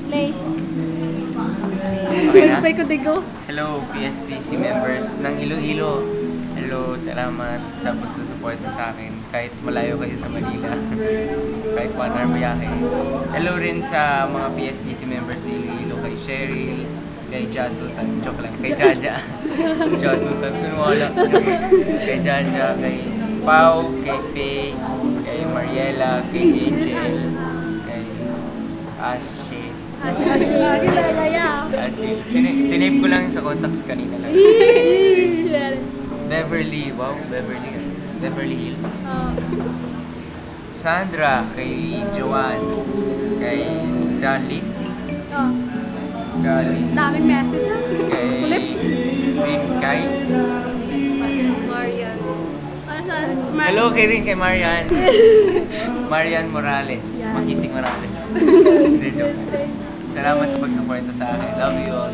Lay. Okay na? Wifi ko digo. Hello, PSTC members ng Iloilo. Hello, salamat sa pagsusuporta sa akin. Kahit malayo kayo sa Manila. Kahit 1 hour biyahe. Hello rin sa mga PSTC members sa Iloilo. Kay Cheryl, kay Jatutan, joke lang, kay Jaja. Jatutan, wala. Kay Jaja, kay Pau, kay Faye, kay Mariela, kay Angel, kay Ashley. Ashley. Sinave ko lang sa contacts kanina lang. Beverly, wow, Beverly Hills. Sandra, kay Joanne, kay Darlene. Darlene. Daming message. Kay Kulip. Rinkay. Marian. Hello kay Marian. Marian Morales. Magising Morales. Hindi, joke. Salamat sa pagsuporta sa akin. Love you all.